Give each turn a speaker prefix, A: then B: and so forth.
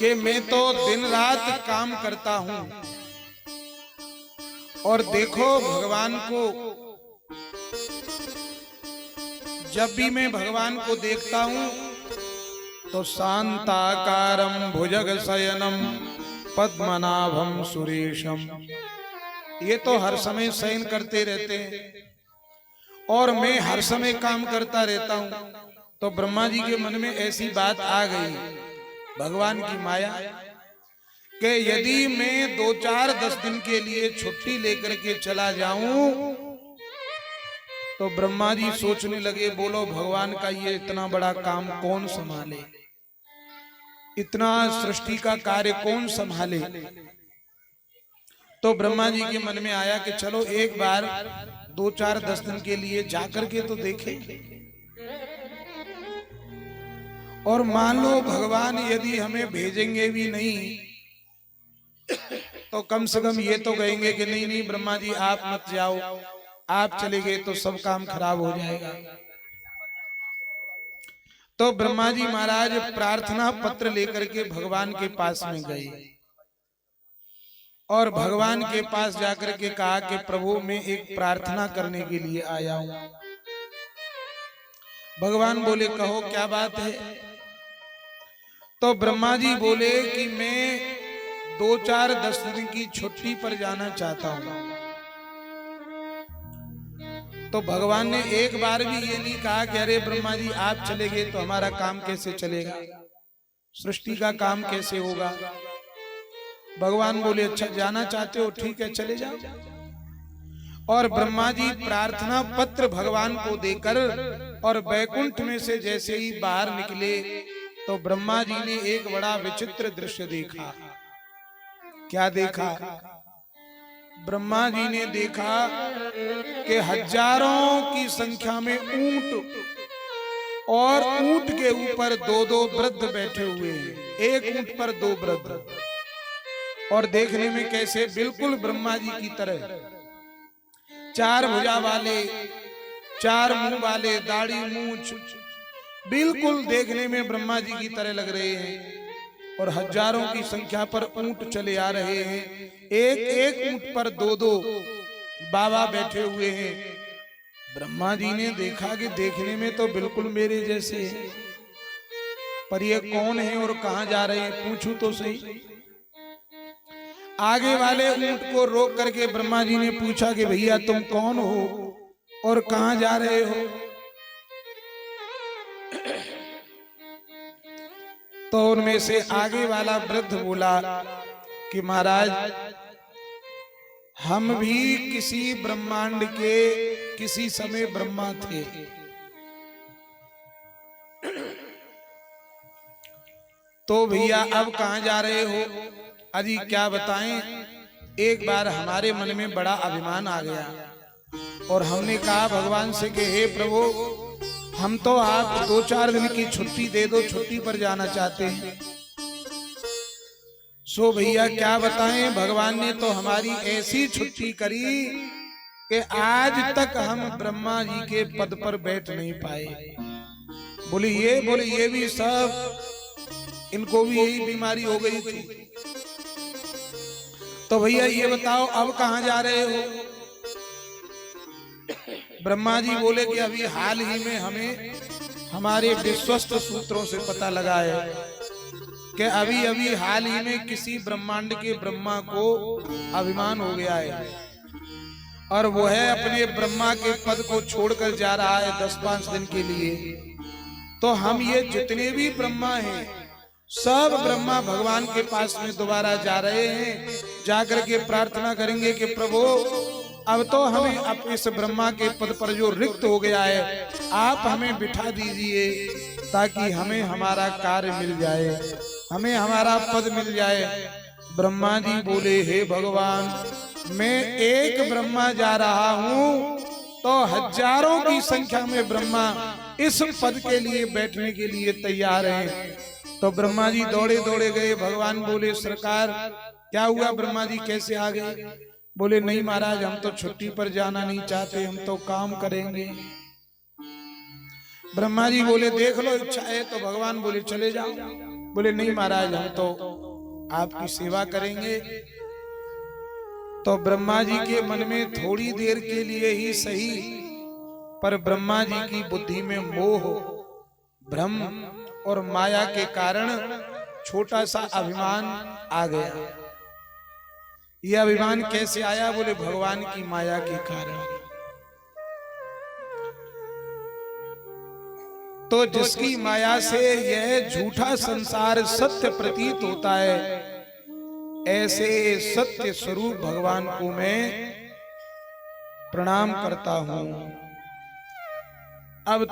A: कि मैं तो दिन रात काम करता हूं और देखो भगवान को, जब भी मैं भगवान को देखता हूं तो शांताकारं भुजगशयनं पद्मनाभं सुरेशम, ये तो हर समय शयन करते रहते हैं और मैं हर समय काम करता रहता हूं। तो ब्रह्मा जी के मन में ऐसी बात आ गई, भगवान की माया, कि यदि मैं 2-4-10 दिन के लिए छुट्टी लेकर के चला जाऊं तो ब्रह्मा जी सोचने लगे, बोलो भगवान का ये इतना बड़ा काम कौन संभाले, इतना सृष्टि का कार्य कौन संभाले। तो ब्रह्मा जी के मन में आया कि चलो एक बार 2-4-10 दिन के लिए जाकर के तो देखें, और मान लो भगवान यदि हमें भेजेंगे भी नहीं तो कम से कम ये तो कहेंगे कि नहीं नहीं ब्रह्मा जी आप मत जाओ, आप चले गए तो सब काम खराब हो जाएगा। तो ब्रह्मा जी महाराज प्रार्थना पत्र लेकर के भगवान के पास में गए और भगवान के पास जाकर के कहा कि प्रभु मैं एक प्रार्थना करने के लिए आया हूं। भगवान बोले कहो क्या बात है। तो ब्रह्मा जी बोले कि मैं 2-4-10 दिन की छुट्टी पर जाना चाहता हूं। तो भगवान ने एक बार भी ये नहीं कहा कि अरे ब्रह्मा जी आप चले गए तो हमारा काम कैसे चलेगा, सृष्टि का काम कैसे होगा। भगवान बोले अच्छा जाना चाहते हो, ठीक है चले जाओ। और ब्रह्मा जी प्रार्थना पत्र भगवान को देकर और वैकुंठ में से जैसे ही बाहर निकले तो ब्रह्मा जी ने एक बड़ा विचित्र दृश्य देखा। क्या देखा? ब्रह्मा जी ने देखा कि हजारों की संख्या में ऊंट, और ऊंट के ऊपर 2-2 वृद्ध बैठे हुए हैं, एक ऊंट पर 2 वृद्ध, और देखने में कैसे बिल्कुल ब्रह्मा जी की तरह, 4 भुजा वाले, 4 मुंह वाले, दाढ़ी मूंछ, बिल्कुल देखने में ब्रह्मा जी की तरह लग रहे हैं। और हजारों की संख्या पर ऊंट चले आ रहे हैं, एक एक ऊंट पर 2-2 बाबा बैठे हुए हैं। ब्रह्मा जी ने देखा कि देखने में तो बिल्कुल मेरे जैसे हैं, पर ये कौन है और कहां जा रहे हैं, पूछूं तो सही। आगे वाले ऊंट को रोक करके ब्रह्मा जी ने पूछा कि भैया तुम कौन हो और कहां जा रहे हो। तो उनमें से आगे वाला वृद्ध बोला कि महाराज हम भी किसी ब्रह्मांड के किसी समय ब्रह्मा थे, तो भैया अब कहां जा रहे हो। अजी क्या बताएं, एक बार हमारे मन में बड़ा अभिमान आ गया और हमने कहा भगवान से कि हे प्रभु हम तो आप 2-4 दिन की छुट्टी दे दो, छुट्टी पर जाना चाहते हैं। सो भैया क्या बताएं, भगवान ने तो हमारी ऐसी छुट्टी करी कि आज तक हम ब्रह्मा जी के पद पर बैठ नहीं पाए। बोले ये भी सब, इनको भी यही बीमारी हो गई थी। तो भैया ये बताओ अब कहां जा रहे हो। ब्रह्मा जी बोले कि अभी हाल ही में हमें हमारे विश्वस्त सूत्रों से पता लगा है कि अभी हाल ही में किसी ब्रह्मांड के ब्रह्मा को अभिमान हो गया है और वो है अपने ब्रह्मा के पद को छोड़कर जा रहा है 10-5 दिन के लिए। तो हम ये जितने भी ब्रह्मा हैं सब ब्रह्मा भगवान के पास में दोबारा जा रहे हैं, जाकर के प्रार्थना करेंगे कि प्रभु अब तो हमें अब इस ब्रह्मा के पद पर जो रिक्त हो गया है आप हमें बिठा दीजिए ताकि हमें हमारा कार्य मिल जाए, हमें हमारा पद मिल जाए। ब्रह्मा जी बोले हे भगवान मैं एक ब्रह्मा जा रहा हूं तो हजारों की संख्या में ब्रह्मा इस पद के लिए बैठने के लिए तैयार हैं। तो ब्रह्मा जी दौड़े दौड़े गए। भगवान बोले सरकार क्या हुआ, ब्रह्मा जी कैसे आ गए। बोले नहीं महाराज हम तो छुट्टी पर जाना नहीं चाहते, हम तो काम करेंगे। ब्रह्मा जी बोले देख लो इच्छा है तो। भगवान बोले चले जाओ। बोले नहीं महाराज, हम तो आपकी सेवा करेंगे। तो ब्रह्मा जी के मन में थोड़ी देर के लिए ही सही, पर ब्रह्मा जी की बुद्धि में मोह, भ्रम और माया के कारण छोटा सा अभिमान आ गया। यह अभिमान कैसे आया? बोले भगवान की माया के कारण। तो जिसकी माया से यह झूठा संसार सत्य प्रतीत होता है, ऐसे सत्य स्वरूप भगवान को मैं प्रणाम करता हूं। अब